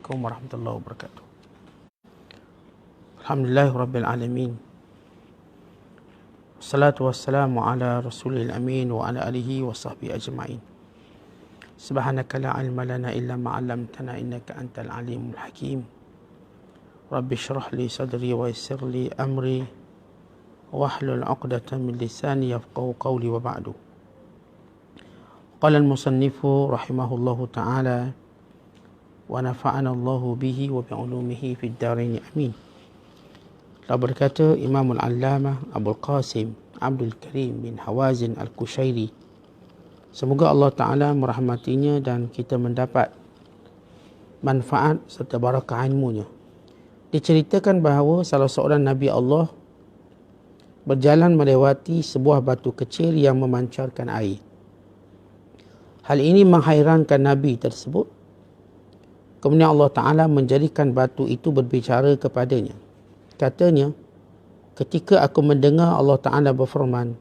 Assalamualaikum warahmatullahi wabarakatuh. Alhamdulillahirabbil alamin. Wassalatu wassalamu ala rasulil amin wa ala alihi wa sahbihi ajma'in. Subhanaka la ilma lana illa ma 'allamtana innaka antal alimul hakim. Rabbi shrah li sadri wa yassir li amri wahlul 'uqdatam min lisani yafqahu qawli wa ba'du. Qala al-musannifu rahimahullahu ta'ala wa nafa'ana Allahu bihi wa bi'ulumihi fid dharain amin. Telah berkata Imam Al-Allamah Abul Qasim Abdul Karim bin Hawazin Al-Kushairi, semoga Allah Ta'ala merahmatinya dan kita mendapat manfaat serta barakah ilmunya. Diceritakan bahawa salah seorang Nabi Allah berjalan melewati sebuah batu kecil yang memancarkan air. Hal ini menghairankan Nabi tersebut. Kemudian Allah Ta'ala menjadikan batu itu berbicara kepadanya. Katanya, ketika aku mendengar Allah Ta'ala berfirman,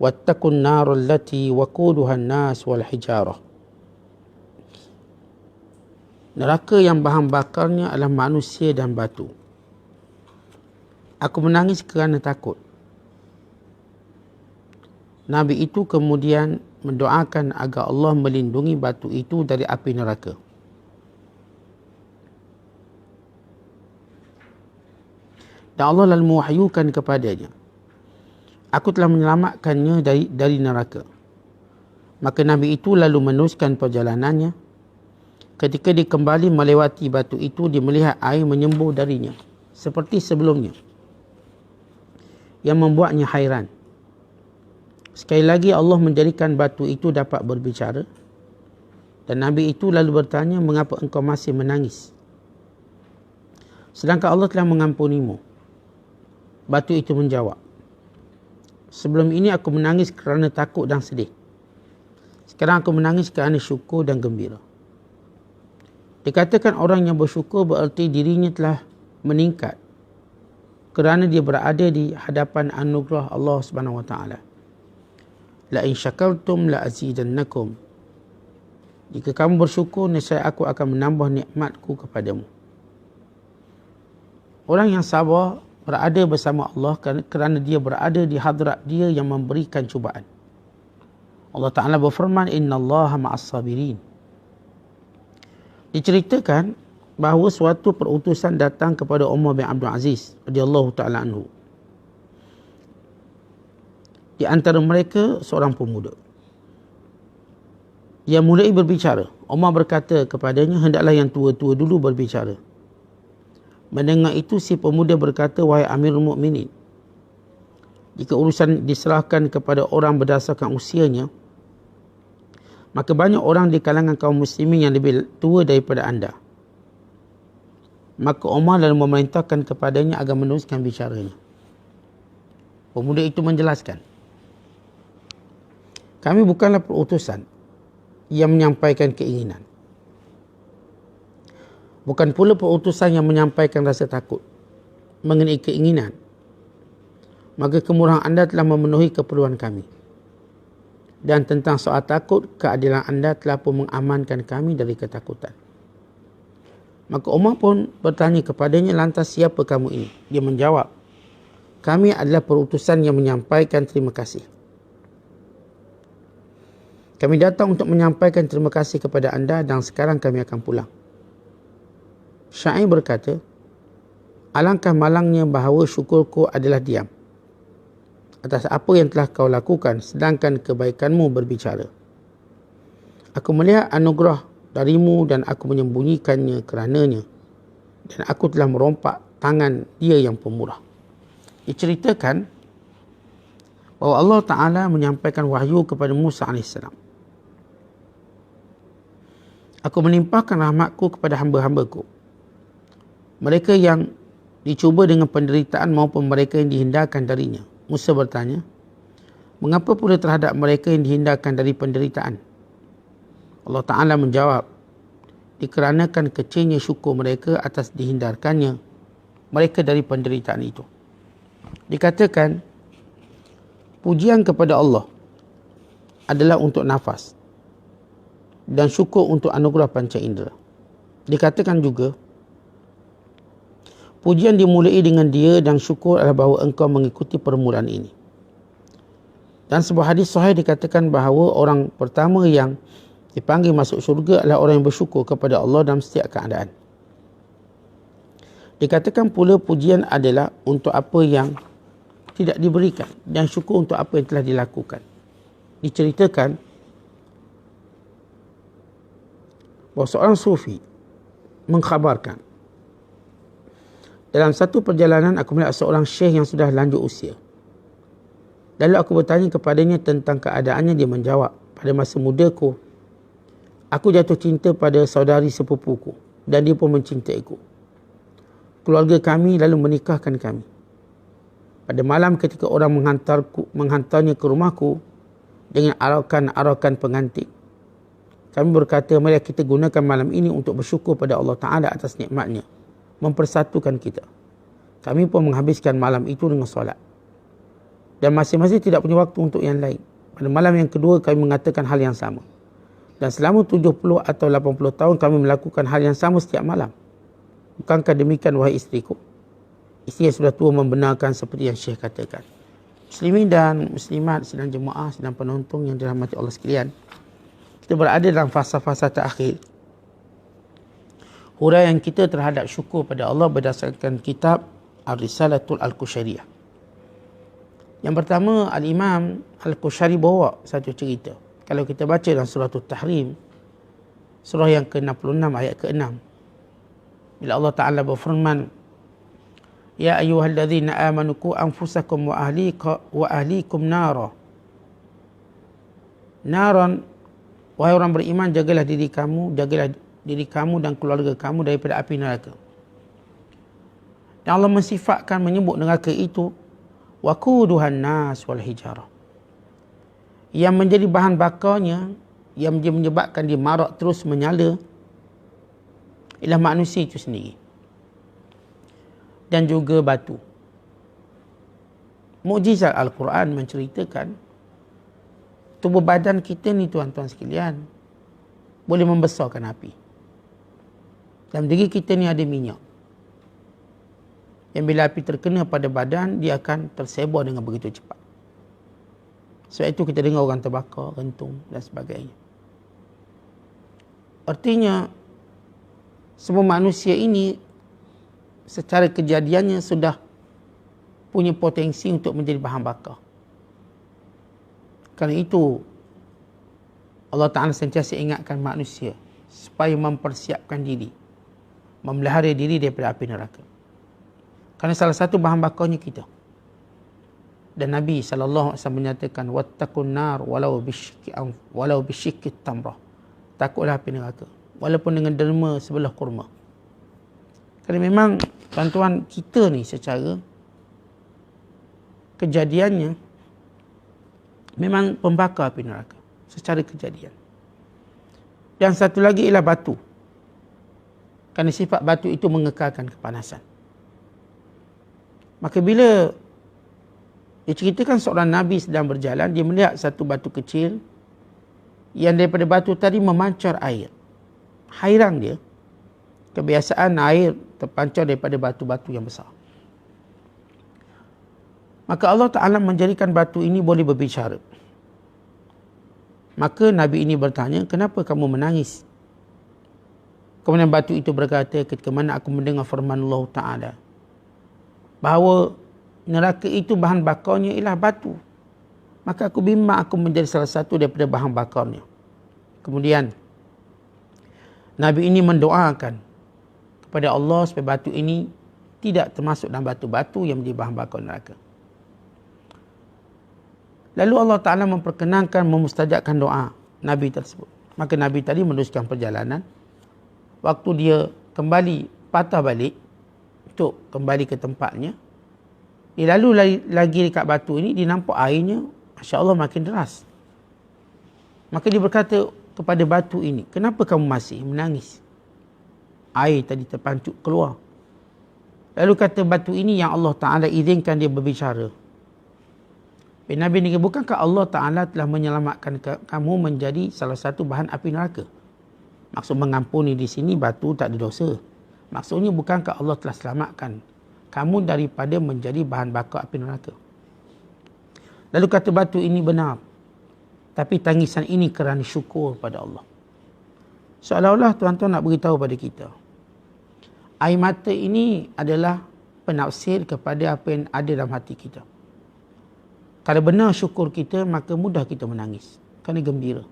"Wattaqun narul lati waquduha an-nas wal hijarah." Neraka yang bahan bakarnya adalah manusia dan batu. Aku menangis kerana takut. Nabi itu kemudian mendoakan agar Allah melindungi batu itu dari api neraka. Dan Allah lalu mewahyukan kepadanya, aku telah menyelamatkannya dari neraka. Maka Nabi itu lalu meneruskan perjalanannya. Ketika dia kembali melewati batu itu, dia melihat air menyembur darinya seperti sebelumnya, yang membuatnya hairan. Sekali lagi Allah menjadikan batu itu dapat berbicara. Dan Nabi itu lalu bertanya, mengapa engkau masih menangis? Sedangkan Allah telah mengampunimu. Batu itu menjawab, sebelum ini aku menangis kerana takut dan sedih. Sekarang aku menangis kerana syukur dan gembira. Dikatakan orang yang bersyukur bererti dirinya telah meningkat kerana dia berada di hadapan anugerah Allah Subhanahu Wa Taala. La in syakartum la azidannakum. Jika kamu bersyukur, nescaya aku akan menambah nikmatku kepadamu. Orang yang sabar berada bersama Allah kerana dia berada di hadrat dia yang memberikan cubaan. Allah Ta'ala berfirman, innallaha ma'as sabirin. Diceritakan bahawa suatu perutusan datang kepada Umar bin Abdul Aziz radhiyallahu ta'ala anhu. Di antara mereka seorang pemuda. Dia mulai berbicara. Umar berkata kepadanya, hendaklah yang tua-tua dulu berbicara. Mendengar itu, si pemuda berkata, wahai Amirul Mukminin, jika urusan diserahkan kepada orang berdasarkan usianya, maka banyak orang di kalangan kaum muslimin yang lebih tua daripada anda. Maka Umar lalu memerintahkan kepadanya agar meneruskan bicaranya. Pemuda itu menjelaskan, kami bukanlah perutusan yang menyampaikan keinginan. Bukan pula perutusan yang menyampaikan rasa takut mengenai keinginan. Maka kemurahan anda telah memenuhi keperluan kami. Dan tentang soal takut, keadilan anda telah pun mengamankan kami dari ketakutan. Maka Umar pun bertanya kepadanya, lantas siapa kamu ini? Dia menjawab, kami adalah perutusan yang menyampaikan terima kasih. Kami datang untuk menyampaikan terima kasih kepada anda dan sekarang kami akan pulang. Syair berkata, alangkah malangnya bahawa syukurku adalah diam atas apa yang telah kau lakukan, sedangkan kebaikanmu berbicara. Aku melihat anugerah darimu dan aku menyembunyikannya kerananya, dan aku telah merompak tangan dia yang pemurah. Diceritakan bahawa Allah Ta'ala menyampaikan wahyu kepada Musa AS. Aku melimpahkan rahmatku kepada hamba-hambaku, mereka yang dicuba dengan penderitaan maupun mereka yang dihindarkan darinya. Musa bertanya, mengapa pula terhadap mereka yang dihindarkan dari penderitaan? Allah Ta'ala menjawab, dikarenakan kecilnya syukur mereka atas dihindarkannya mereka dari penderitaan itu. Dikatakan, pujian kepada Allah adalah untuk nafas dan syukur untuk anugerah panca indera. Dikatakan juga, pujian dimulai dengan dia dan syukur adalah bahawa engkau mengikuti permulaan ini. Dan sebuah hadis sahih dikatakan bahawa orang pertama yang dipanggil masuk syurga adalah orang yang bersyukur kepada Allah dalam setiap keadaan. Dikatakan pula pujian adalah untuk apa yang tidak diberikan dan syukur untuk apa yang telah dilakukan. Diceritakan bahawa seorang sufi mengkhabarkan, dalam satu perjalanan aku melihat seorang syekh yang sudah lanjut usia. Lalu aku bertanya kepadanya tentang keadaannya. Dia menjawab, pada masa mudaku, aku jatuh cinta pada saudari sepupuku dan dia pun mencintaiku. Keluarga kami lalu menikahkan kami. Pada malam ketika orang menghantarnya ke rumahku dengan arakan pengantin, kami berkata, mari kita gunakan malam ini untuk bersyukur pada Allah Ta'ala atas nikmatnya, mempersatukan kita. Kami pun menghabiskan malam itu dengan solat. Dan masing-masing tidak punya waktu untuk yang lain. Pada malam yang kedua kami mengatakan hal yang sama. Dan selama 70 atau 80 tahun kami melakukan hal yang sama setiap malam. Bukankah demikian wahai isteriku? Isteri yang sudah tua membenarkan seperti yang Syekh katakan. Muslimin dan muslimat, sidang jemaah, sidang penonton yang dirahmati Allah sekalian. Kita berada dalam fasa-fasa terakhir huraian kita terhadap syukur pada Allah berdasarkan kitab Ar-Risalatul Al-Qusyariyah. Yang pertama, Al-Imam Al-Qusyari bawa satu cerita. Kalau kita baca dalam surah At-Tahrim, surah yang ke-66 ayat ke-6, bila Allah Ta'ala berfirman, Ya ayyuhalladzina amanu qu anfusakum wa ahlikum nara. Naran, wahai orang beriman, jagalah diri kamu dan keluarga kamu daripada api neraka. Dan Allah mensifatkan, menyebut neraka itu waquduhan nas wal hijarah, yang menjadi bahan bakarnya, yang menyebabkan dia marak terus menyala, ialah manusia itu sendiri dan juga batu. Mukjizat Al-Quran menceritakan tubuh badan kita ni, tuan-tuan sekalian, boleh membesarkan api. Dalam diri kita ni ada minyak, yang bila api terkena pada badan, dia akan tersebar dengan begitu cepat. Sebab itu kita dengar orang terbakar, rentung dan sebagainya. Artinya, semua manusia ini secara kejadiannya sudah punya potensi untuk menjadi bahan bakar. Kerana itu, Allah Ta'ala sentiasa ingatkan manusia supaya mempersiapkan diri, memelihara diri daripada api neraka. Kerana salah satu bahan bakarnya kita. Dan Nabi SAW menyatakan, wattaqun nar walau bisyikki tamrah. Takutlah api neraka, walaupun dengan derma sebelah kurma. Kerana memang tuan-tuan, kita ni secara kejadiannya memang pembakar api neraka secara kejadian. Dan satu lagi ialah batu. Kerana sifat batu itu mengekalkan kepanasan. Maka bila diceritakan seorang Nabi sedang berjalan, dia melihat satu batu kecil yang daripada batu tadi memancar air. Hairan dia, kebiasaan air terpancar daripada batu-batu yang besar. Maka Allah Ta'ala menjadikan batu ini boleh berbicara. Maka Nabi ini bertanya, kenapa kamu menangis? Kemudian batu itu berkata, ketika mana aku mendengar firman Allah Ta'ala, bahawa neraka itu bahan bakarnya ialah batu, maka aku bimbang aku menjadi salah satu daripada bahan bakarnya. Kemudian Nabi ini mendoakan kepada Allah supaya batu ini tidak termasuk dalam batu-batu yang menjadi bahan bakar neraka. Lalu Allah Ta'ala memperkenankan, memustajabkan doa Nabi tersebut. Maka Nabi tadi meneruskan perjalanan. Waktu dia kembali, patah balik untuk kembali ke tempatnya, dia lalu lagi dekat batu ini, dia nampak airnya, Masya Allah, makin deras. Maka dia berkata kepada batu ini, kenapa kamu masih menangis? Air tadi terpancut keluar. Lalu kata batu ini, yang Allah Ta'ala izinkan dia berbicara. Nabi ini, bukankah Allah Ta'ala telah menyelamatkan kamu menjadi salah satu bahan api neraka? Maksud mengampuni di sini batu tak ada dosa. Maksudnya bukankah Allah telah selamatkan kamu daripada menjadi bahan bakar api neraka. Lalu kata batu ini benar. Tapi tangisan ini kerana syukur pada Allah. Seolah-olah tuan-tuan nak beritahu pada kita. Air mata ini adalah penafsir kepada apa yang ada dalam hati kita. Kalau benar syukur kita, maka mudah kita menangis. Kerana gembira.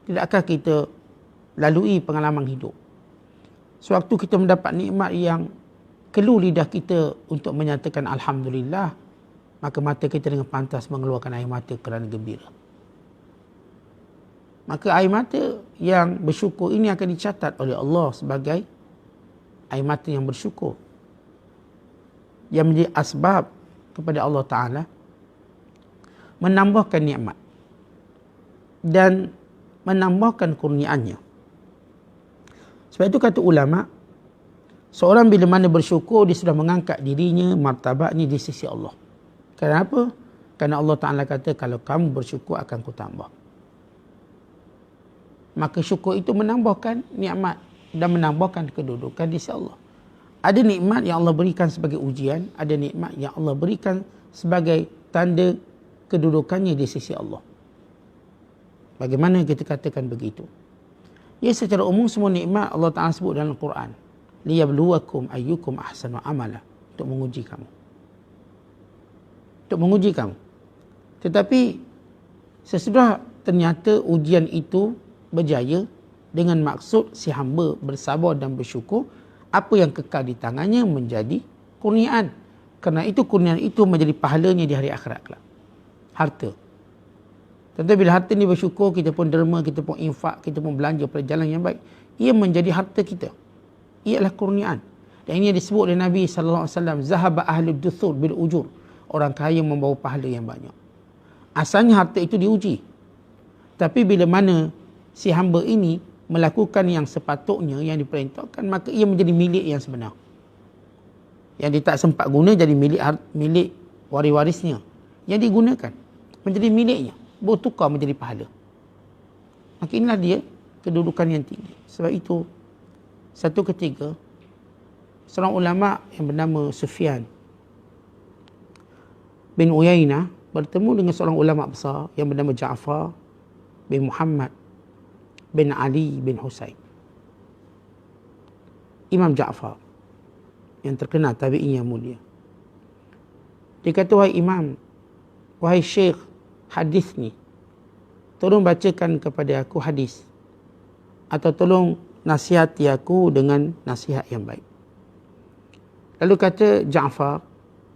Tidakkah kita lalui pengalaman hidup? Sewaktu kita mendapat nikmat yang keluh lidah kita untuk menyatakan Alhamdulillah, maka mata kita dengan pantas mengeluarkan air mata kerana gembira. Maka air mata yang bersyukur ini akan dicatat oleh Allah sebagai air mata yang bersyukur. Yang menjadi asbab kepada Allah Ta'ala menambahkan nikmat dan menambahkan kurniaannya. Sebab itu kata ulama, seorang bila mana bersyukur, dia sudah mengangkat dirinya, martabatnya di sisi Allah. Kenapa? Kerana Allah Ta'ala kata, kalau kamu bersyukur akan ku tambah. Maka syukur itu menambahkan nikmat dan menambahkan kedudukan di sisi Allah. Ada nikmat yang Allah berikan sebagai ujian, ada nikmat yang Allah berikan sebagai tanda kedudukannya di sisi Allah. Bagaimana kita katakan begitu? Ya, secara umum semua nikmat Allah Ta'ala sebut dalam Al-Quran. Liyabluwakum ayyukum ahsanu amala. Untuk menguji kamu. Untuk menguji kamu. Tetapi sesudah ternyata ujian itu berjaya, dengan maksud si hamba bersabar dan bersyukur, apa yang kekal di tangannya menjadi kurniaan. Kerana itu kurniaan itu menjadi pahalanya di hari akhirat kelak. Harta. Tentu bila harta ni bersyukur, kita pun derma, kita pun infak, kita pun belanja pada jalan yang baik, ia menjadi harta kita. Ia adalah kurniaan. Dan ini disebut oleh Nabi SAW, zahaba ahlud duthur bil ujur. Orang kaya membawa pahala yang banyak. Asalnya harta itu diuji. Tapi bila mana si hamba ini melakukan yang sepatutnya, yang diperintahkan, maka ia menjadi milik yang sebenar. Yang dia tak sempat guna jadi milik waris-warisnya. Yang digunakan menjadi miliknya, bertukar menjadi pahala. Maka inilah dia kedudukan yang tinggi. Sebab itu satu ketika seorang ulama yang bernama Sufyan bin Uyainah bertemu dengan seorang ulama besar yang bernama Ja'far bin Muhammad bin Ali bin Husain. Imam Ja'far yang terkenal, tabi'in yang mulia. Dia kata, wahai imam, wahai syekh, hadis ni, tolong bacakan kepada aku hadis. Atau tolong nasihati aku dengan nasihat yang baik. Lalu kata Ja'far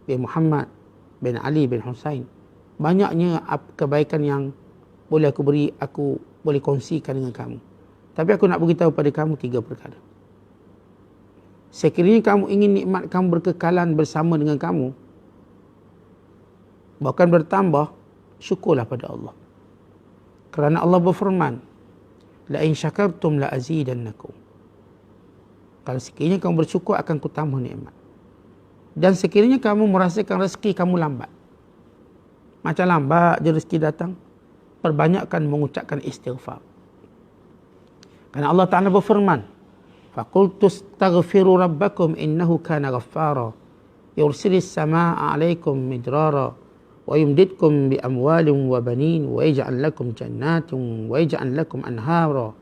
bin Muhammad bin Ali bin Husain, banyaknya kebaikan yang boleh aku beri, aku boleh kongsikan dengan kamu. Tapi aku nak beritahu pada kamu 3 perkara. Sekiranya kamu ingin nikmat kamu berkekalan bersama dengan kamu, bahkan bertambah, syukurlah pada Allah. Kerana Allah berfirman, la in syakartum la azidannakum. Kalau sekiranya kamu bersyukur, akan ku tambah nikmat. Dan sekiranya kamu merasakan rezeki kamu lambat, macam lambat je rezeki datang, perbanyakkan mengucapkan istighfar. Kerana Allah Ta'ala berfirman, faqultu astaghfiru rabbakum innahu kana ghaffara yursilis samaa'a 'alaikum midrara wa yumdidkum bi amwalin wa banin wa yaj'al lakum jannatin wa yaj'al lakum anhara.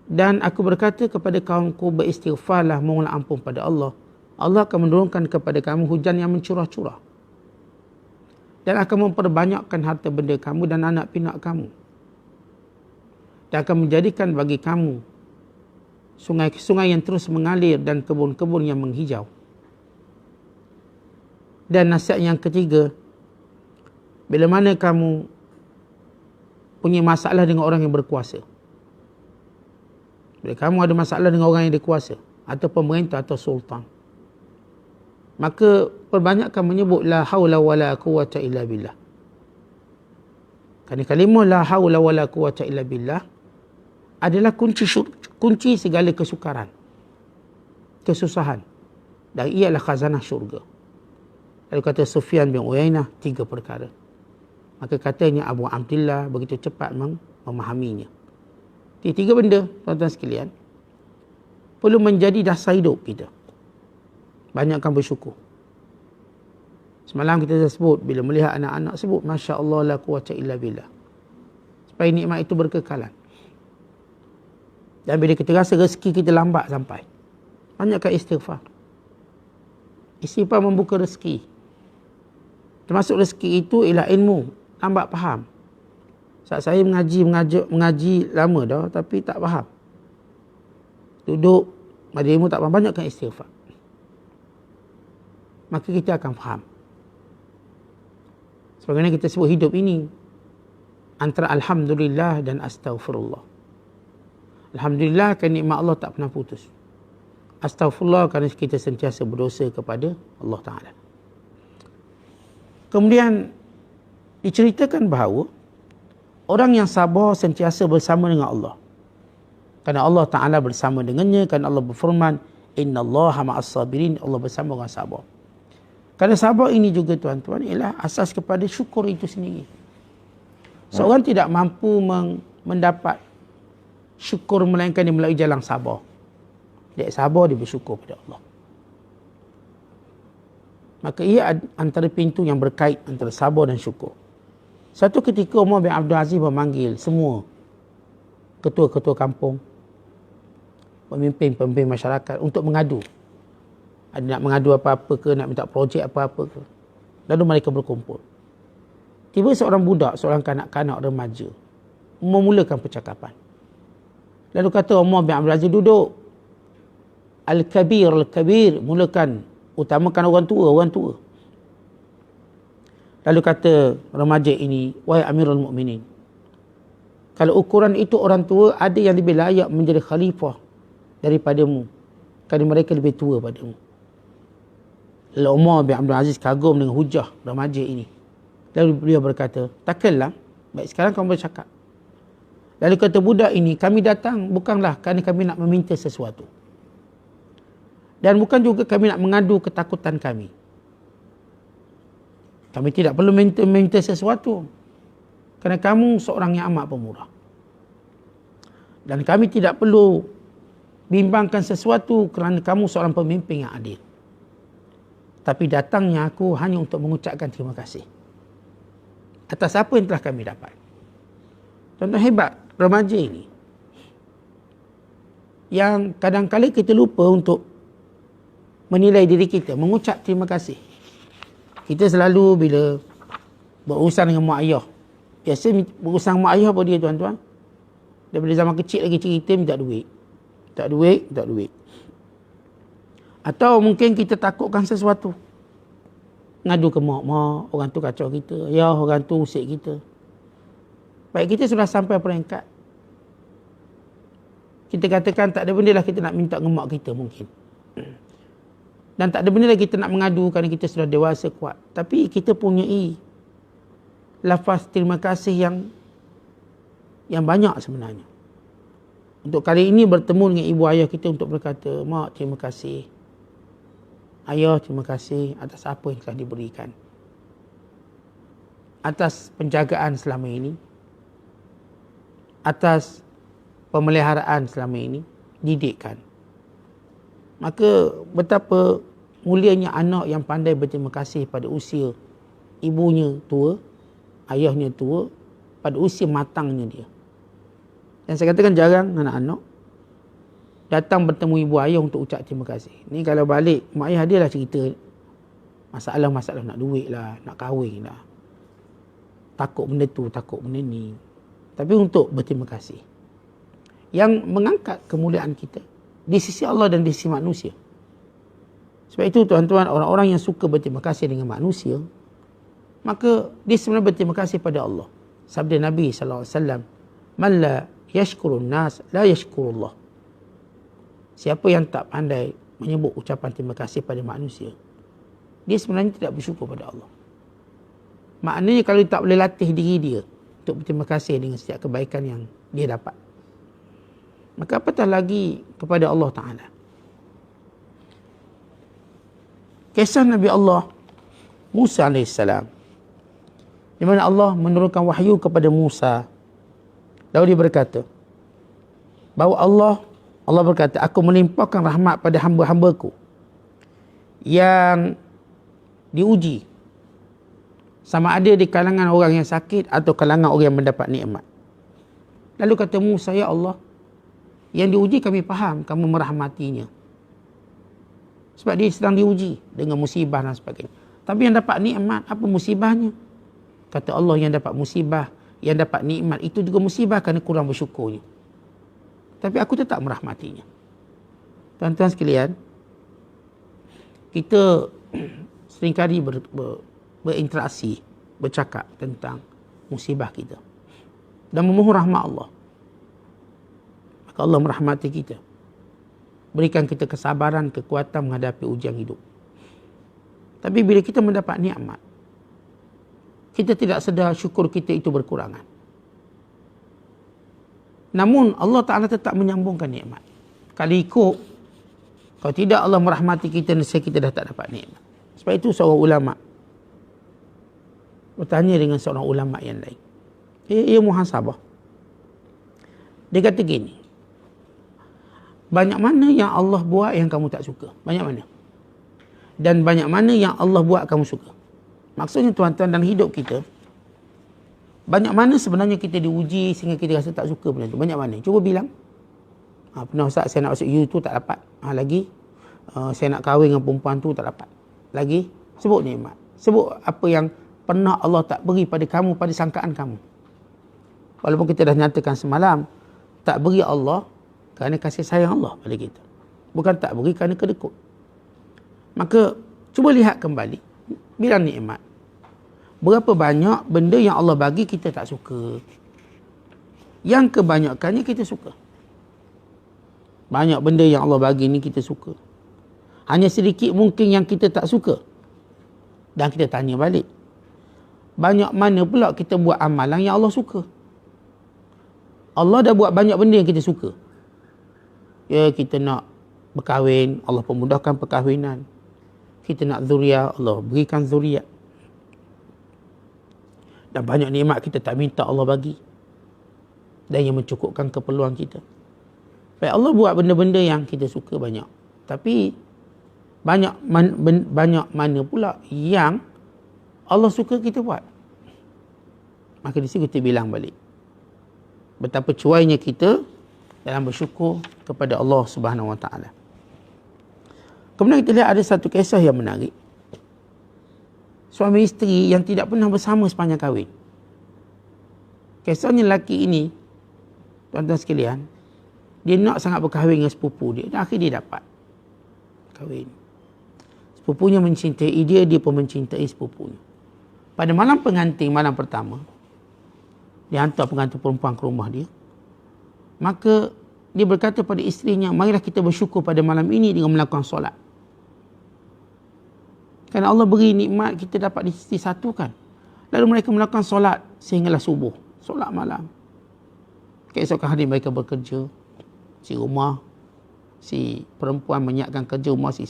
Dan aku berkata kepada kaumku, beristighfarlah, mohonlah ampun pada Allah. Allah akan menurunkan kepada kamu hujan yang mencurah-curah, dan akan memperbanyakkan harta benda kamu dan anak pinak kamu, dan akan menjadikan bagi kamu sungai-sungai yang terus mengalir dan kebun-kebun yang menghijau. Dan nasihat yang ketiga, bila mana kamu punya masalah dengan orang yang berkuasa, bila kamu ada masalah dengan orang yang berkuasa atau pemerintah atau sultan, maka perbanyakkan menyebut la haula wala quwata illa billah. Kerana kalimah la haula wala quwata illa billah adalah kunci segala kesukaran, kesusahan, dan ia adalah khazanah syurga. Lalu kata Sufyan bin Uyainah, 3 perkara. Maka katanya Abu Abdillah begitu cepat memahaminya. Tiga benda, tuan-tuan sekalian, perlu menjadi dasar hidup kita. Banyakkan bersyukur. Semalam kita dah sebut, bila melihat anak-anak sebut, Masya Allah la quwata illa billah. Supaya nikmat itu berkekalan. Dan bila kita rasa rezeki kita lambat sampai, banyakkan istighfar. Istighfar membuka rezeki. Termasuk rezeki itu ialah ilmu. Lambat faham. Saat saya mengaji lama dah, tapi tak faham. Duduk, majlis ilmu tak faham, banyakkan istighfar. Maka kita akan faham. Sebagaimana kita sebut hidup ini, antara Alhamdulillah dan Astaghfirullah. Alhamdulillah kerana nikmat Allah tak pernah putus. Astaghfirullah kerana kita sentiasa berdosa kepada Allah Ta'ala. Kemudian diceritakan bahawa orang yang sabar sentiasa bersama dengan Allah. Kerana Allah Ta'ala bersama dengannya, kerana Allah berfirman, Inna Allaha ma'as sabirin, Allah bersama orang sabar. Kerana sabar ini juga tuan-tuan ialah asas kepada syukur itu sendiri. Seorang tidak mampu mendapat syukur melainkan dia melalui jalan sabar. Dia sabar, dia bersyukur pada Allah. Maka ia antara pintu yang berkait antara sabar dan syukur. Satu ketika Umar bin Abdul Aziz memanggil semua ketua-ketua kampung, pemimpin-pemimpin masyarakat untuk mengadu. Ada nak mengadu apa-apa ke, nak minta projek apa-apa ke. Lalu mereka berkumpul. Tiba seorang budak, seorang kanak-kanak remaja memulakan percakapan. Lalu kata Umar bin Abdul Aziz, duduk. Al-kabir, mulakan. Utamakan orang tua. Lalu kata remaja ini, wahai Amirul Mukminin, kalau ukuran itu orang tua, ada yang lebih layak menjadi khalifah daripadamu. Kerana mereka lebih tua padamu. Lalu Umar bin Abdul Aziz kagum dengan hujah remaja ini. Lalu beliau berkata, takkanlah, baik sekarang kamu bercakap. Lalu kata budak ini, kami datang bukanlah kerana kami nak meminta sesuatu. Dan bukan juga kami nak mengadu ketakutan kami. Kami tidak perlu meminta sesuatu. Kerana kamu seorang yang amat pemurah. Dan kami tidak perlu bimbangkan sesuatu kerana kamu seorang pemimpin yang adil. Tapi datangnya aku hanya untuk mengucapkan terima kasih atas apa yang telah kami dapat. Contoh hebat remaja ini. Yang kadang-kadang kita lupa untuk menilai diri kita, mengucap terima kasih. Kita selalu bila berurusan dengan mak ayah, biasa berurusan mak ayah apa dia tuan-tuan? Daripada zaman kecil lagi cerita minta duit. Tak duit. Atau mungkin kita takutkan sesuatu. Ngadu ke mak, orang tu kacau kita. Ya, orang tu usik kita. Baik, kita sudah sampai peringkat. Kita katakan tak ada benda lah kita nak minta dengan mak kita mungkin. Dan tak ada benda lah kita nak mengadu kerana kita sudah dewasa kuat. Tapi kita punyai lafaz terima kasih yang banyak sebenarnya. Untuk kali ini bertemu dengan ibu ayah kita untuk berkata, mak terima kasih. Ayah terima kasih atas apa yang telah diberikan. Atas penjagaan selama ini. Atas pemeliharaan selama ini. Didikan. Maka betapa mulianya anak yang pandai berterima kasih pada usia ibunya tua, ayahnya tua, pada usia matangnya dia. Dan saya katakan jarang anak-anak datang bertemu ibu ayah untuk ucap terima kasih. Ni kalau balik, mak ayah dia lah cerita masalah-masalah nak duit lah, nak kahwin lah. Takut benda tu, takut benda ni. Tapi untuk berterima kasih. Yang mengangkat kemuliaan kita di sisi Allah dan di sisi manusia. Sebab itu tuan-tuan, orang-orang yang suka berterima kasih dengan manusia, maka dia sebenarnya berterima kasih pada Allah. Sabda Nabi SAW, Man la yashkurun nas, la yashkurullah. Siapa yang tak pandai menyebut ucapan terima kasih pada manusia, dia sebenarnya tidak bersyukur pada Allah. Maknanya kalau tak boleh latih diri dia untuk berterima kasih dengan setiap kebaikan yang dia dapat, maka apatah lagi kepada Allah Ta'ala. Kisah Nabi Allah Musa AS, di mana Allah menurunkan wahyu kepada Musa Lalu dia berkata, bahawa Allah berkata, aku melimpahkan rahmat pada hamba-hambaku yang diuji, sama ada di kalangan orang yang sakit atau kalangan orang yang mendapat nikmat. Lalu kata Musa, ya Allah, yang diuji kami faham, kamu merahmatinya. Sebab dia sedang diuji dengan musibah dan sebagainya. Tapi yang dapat nikmat, apa musibahnya? Kata Allah, yang dapat musibah, yang dapat nikmat, itu juga musibah kerana kurang bersyukurnya. Tapi aku tetap merahmatinya. Tuan-tuan sekalian, kita seringkali berinteraksi, bercakap tentang musibah kita dan memohon rahmat Allah. Maka Allah merahmati kita, berikan kita kesabaran, kekuatan menghadapi ujian hidup. Tapi bila kita mendapat nikmat, kita tidak sedar syukur kita itu berkurangan. Namun Allah Ta'ala tetap menyambungkan nikmat. Kalau ikut, kalau tidak Allah merahmati kita, nescaya kita dah tak dapat nikmat. Sebab itu seorang ulama bertanya dengan seorang ulama yang lain. Ia muhasabah. Dia kata gini, banyak mana yang Allah buat yang kamu tak suka? Banyak mana? Dan banyak mana yang Allah buat kamu suka? Maksudnya tuan-tuan, dalam hidup kita, banyak mana sebenarnya kita diuji sehingga kita rasa tak suka benda tu? Banyak mana? Cuba bilang. Pernah Ustaz, saya nak masuk U tu tak dapat. Lagi, saya nak kahwin dengan perempuan tu tak dapat. Lagi, sebut nikmat. Sebut apa yang pernah Allah tak beri pada kamu, pada sangkaan kamu. Walaupun kita dah nyatakan semalam, tak beri Allah kerana kasih sayang Allah pada kita. Bukan tak beri kerana kedekut. Maka, cuba lihat kembali. Bilang nikmat. Berapa banyak benda yang Allah bagi kita tak suka. Yang kebanyakannya kita suka. Banyak benda yang Allah bagi ni kita suka. Hanya sedikit mungkin yang kita tak suka. Dan kita tanya balik, banyak mana pula kita buat amalan yang Allah suka? Allah dah buat banyak benda yang kita suka. Ya, kita nak berkahwin, Allah pemudahkan perkahwinan. Kita nak zuriat, Allah berikan zuriat. Dan banyak nikmat kita tak minta Allah bagi. Dan yang mencukupkan keperluan kita. Baik, Allah buat benda-benda yang kita suka banyak. Tapi banyak mana pula yang Allah suka kita buat. Maka di sini kita bilang balik, betapa cuainya kita dalam bersyukur kepada Allah Subhanahu Wa Taala. Kemudian kita lihat ada satu kisah yang menarik. Suami isteri yang tidak pernah bersama sepanjang kahwin. Kisahnya lelaki ini, tuan-tuan sekalian, dia nak sangat berkahwin dengan sepupu dia. Dan akhirnya dia dapat kahwin. Sepupunya mencintai dia, dia pun mencintai sepupunya. Pada malam pengantin, malam pertama, dia hantar pengantin perempuan ke rumah dia. Maka dia berkata pada isterinya, marilah kita bersyukur pada malam ini dengan melakukan solat. Kerana Allah beri nikmat, kita dapat disatukan. Lalu mereka melakukan solat sehinggalah subuh. Solat malam. Keesokan hari mereka bekerja. Si rumah, si perempuan menyiapkan kerja rumah, si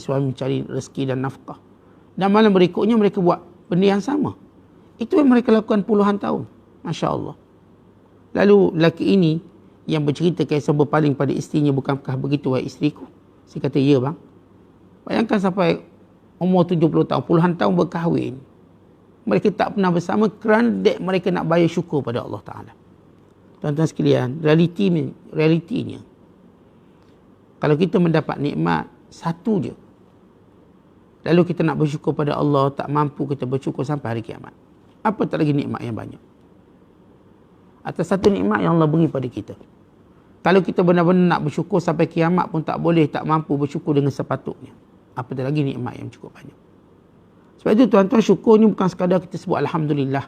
suami mencari rezeki dan nafkah. Dan malam berikutnya mereka buat benda yang sama. Itu yang mereka lakukan puluhan tahun. Masya Allah. Lalu lelaki ini yang bercerita kisah berpaling pada isterinya, bukankah begitu wahai isteriku? Saya kata, ya bang. Bayangkan sampai umur 70 tahun, puluhan tahun berkahwin. Mereka tak pernah bersama kerana mereka nak bayar syukur pada Allah Ta'ala. Tuan-tuan sekalian, realitinya, kalau kita mendapat nikmat satu je, lalu kita nak bersyukur pada Allah, tak mampu kita bersyukur sampai hari kiamat. Apa tak lagi nikmat yang banyak? Atas satu nikmat yang Allah beri pada kita. Kalau kita benar-benar nak bersyukur sampai kiamat pun tak boleh, tak mampu bersyukur dengan sepatutnya. Apa tak lagi nikmat yang cukup banyak? Sebab itu tuan-tuan, syukur ni bukan sekadar kita sebut Alhamdulillah.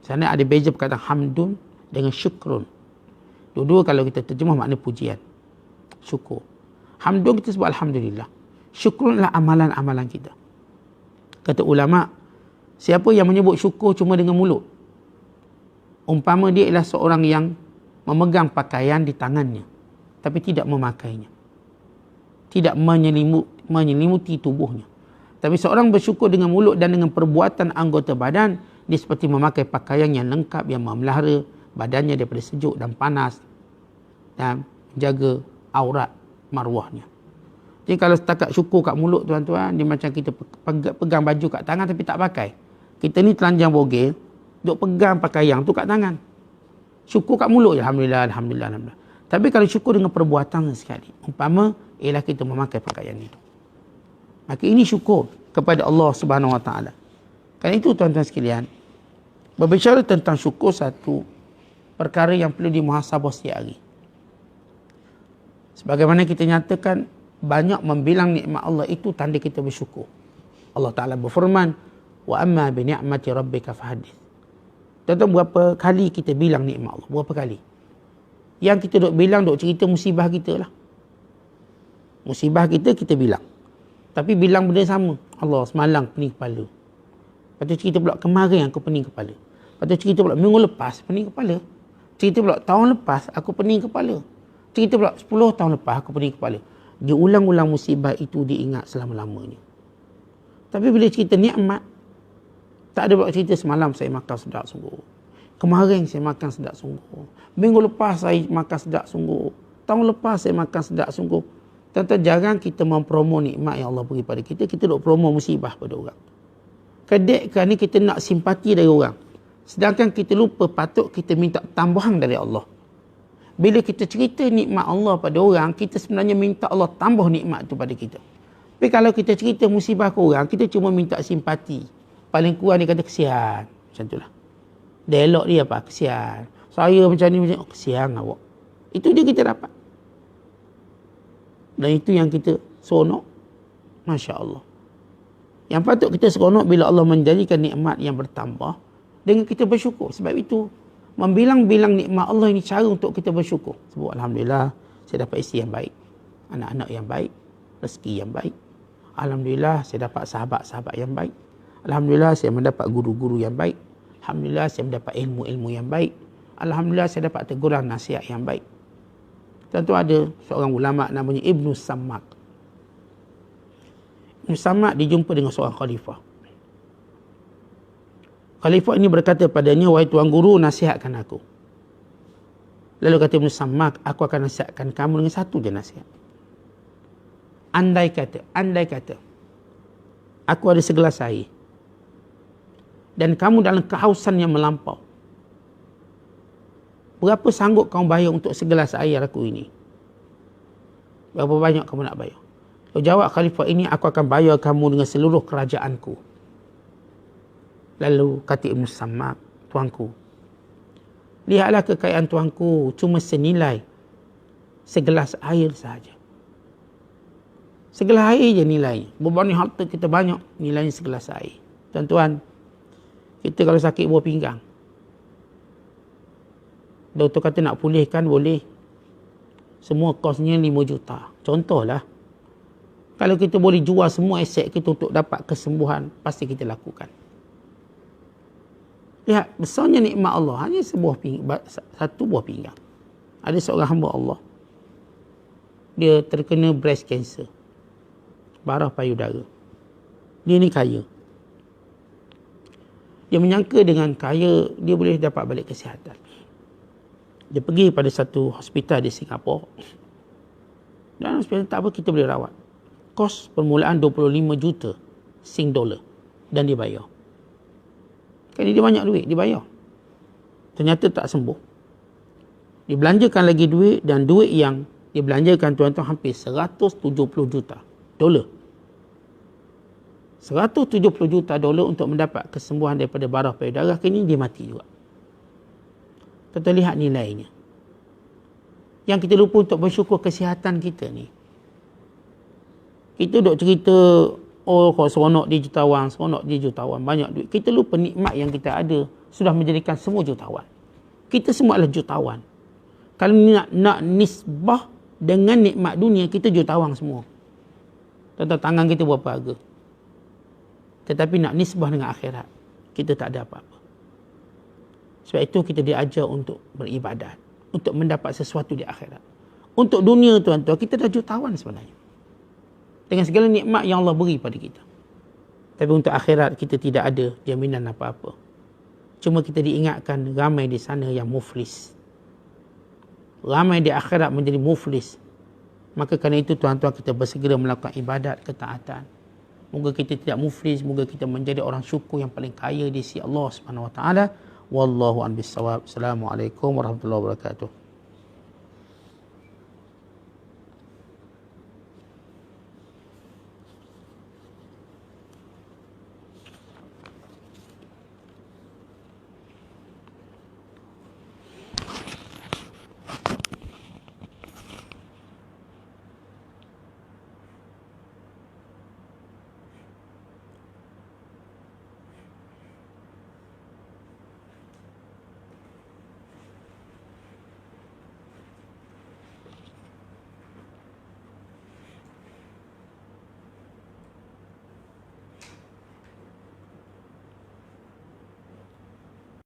Sana ada beza perkataan hamdun dengan syukrun. Dua-dua kalau kita terjemah makna pujian. Syukur. Hamdun kita sebut Alhamdulillah. Syukrun adalah amalan-amalan kita. Kata ulama, siapa yang menyebut syukur cuma dengan mulut, umpama dia ialah seorang yang memegang pakaian di tangannya tapi tidak memakainya, tidak menyelimuti tubuhnya. Tapi seorang bersyukur dengan mulut dan dengan perbuatan anggota badan, dia seperti memakai pakaian yang lengkap, yang memelihara badannya daripada sejuk dan panas, dan menjaga aurat maruahnya. Jadi kalau setakat syukur kat mulut tuan-tuan, dia macam kita pegang baju kat tangan tapi tak pakai. Kita ni telanjang bogel, duk pegang pakaian tu kat tangan. Syukur kat mulut je, Alhamdulillah, Alhamdulillah, Alhamdulillah. Tapi kalau syukur dengan perbuatan sekali, umpama ialah kita memakai pakaian itu, maka ini syukur kepada Allah Subhanahu Wa Taala. Kerana itu tuan-tuan sekalian, berbicara tentang syukur satu perkara yang perlu dimuhasabah setiap hari. Sebagaimana kita nyatakan, banyak membilang nikmat Allah itu tanda kita bersyukur. Allah Ta'ala berfirman, wa amma bi ni'mati rabbika fahaddith. Tuan-tuan, berapa kali kita bilang nikmat Allah? Berapa kali? Yang kita duk bilang, duk cerita musibah kita lah. Musibah kita bilang. Tapi bilang benda sama. Allah, semalam pening kepala. Lepas tu cerita pula kemarin aku pening kepala. Lepas tu cerita pula minggu lepas pening kepala. Cerita pula tahun lepas aku pening kepala. Cerita pula 10 tahun lepas aku pening kepala. Dia ulang-ulang musibah itu diingat selama-lamanya. Tapi bila cerita nikmat, tak ada buat cerita semalam saya makan sedap sungguh. Kemarin saya makan sedap sungguh. Minggu lepas saya makan sedap sungguh. Tahun lepas saya makan sedap sungguh. Tuan-tuan, jarang kita mempromo nikmat yang Allah beri pada kita. Kita duk promo musibah pada orang. Kedek kerana kita nak simpati dari orang. Sedangkan kita lupa patut kita minta tambahan dari Allah. Bila kita cerita nikmat Allah pada orang, kita sebenarnya minta Allah tambah nikmat tu pada kita. Tapi kalau kita cerita musibah ke orang, kita cuma minta simpati. Paling kurang dia kata kesian. Macam itulah. Dialog dia apa? Kesian. Saya macam ni, macam kesian awak. Itu dia kita dapat. Dan itu yang kita seronok. Masya Allah. Yang patut kita seronok bila Allah menjadikan nikmat yang bertambah dengan kita bersyukur. Sebab itu, membilang-bilang nikmat Allah ini cara untuk kita bersyukur. Sebut Alhamdulillah, saya dapat isteri yang baik, anak-anak yang baik, rezeki yang baik. Alhamdulillah, saya dapat sahabat-sahabat yang baik. Alhamdulillah, saya mendapat guru-guru yang baik. Alhamdulillah, saya mendapat ilmu-ilmu yang baik. Alhamdulillah, saya dapat teguran nasihat yang baik. Tentu ada seorang ulama namanya Ibnu Sammak. Ibnu Sammak dijumpa dengan seorang khalifah. Khalifah ini berkata padanya, wahai tuan guru, nasihatkan aku. Lalu kata Ibn Sammak, aku akan nasihatkan kamu dengan satu je nasihat. Andai kata, aku ada segelas air. Dan kamu dalam kehausan yang melampau. Berapa sanggup kamu bayar untuk segelas air aku ini? Berapa banyak kamu nak bayar? Lalu jawab khalifah ini, aku akan bayar kamu dengan seluruh kerajaanku. Lalu kata Ibn Sammak, tuanku, lihatlah kekayaan tuanku cuma senilai segelas air sahaja. Segelas air je nilainya. Berbanding harta kita banyak, nilainya segelas air. Tuan-tuan, kita kalau sakit buah pinggang, doktor kata nak pulihkan boleh. Semua kosnya 5 juta. Contohlah. Kalau kita boleh jual semua aset kita untuk dapat kesembuhan, pasti kita lakukan. Lihat, besarnya nikmat Allah. Hanya satu buah pinggang. Ada seorang hamba Allah. Dia terkena breast cancer. Barah payudara. Dia ni kaya. Dia menyangka dengan kaya, dia boleh dapat balik kesihatan. Dia pergi pada satu hospital di Singapura. Dan hospital tak apa, kita boleh rawat. Kos permulaan 25 juta Sing dollar. Dan dia bayar. Kerana dia banyak duit, dia bayar. Ternyata tak sembuh. Dia belanjakan lagi duit, dan duit yang dia belanjakan tuan-tuan hampir 170 juta dolar. 170 juta dolar untuk mendapat kesembuhan daripada barah payudara. Kini dia mati juga. Tuan-tuan lihat nilainya. Yang kita lupa untuk bersyukur kesihatan kita ni. Kita duk cerita, oh kalau seronok dia jutawan, banyak duit. Kita lupa nikmat yang kita ada sudah menjadikan semua jutawan. Kita semua adalah jutawan. Kalau nak nisbah dengan nikmat dunia, kita jutawan semua. Tuan-tuan, tangan kita berapa harga? Tetapi nak nisbah dengan akhirat, kita tak ada apa-apa. Sebab itu kita diajar untuk beribadat, untuk mendapat sesuatu di akhirat. Untuk dunia tuan-tuan, kita dah jutawan sebenarnya. Dengan segala nikmat yang Allah beri pada kita. Tapi untuk akhirat kita tidak ada jaminan apa-apa. Cuma kita diingatkan ramai di sana yang muflis. Ramai di akhirat menjadi muflis. Maka kerana itu tuan-tuan, kita bersegera melakukan ibadat ketaatan. Moga kita tidak muflis, moga kita menjadi orang syukur yang paling kaya di sisi Allah Subhanahu Wa Taala. Wallahu a'lam bissawab. Assalamualaikum warahmatullahi wabarakatuh.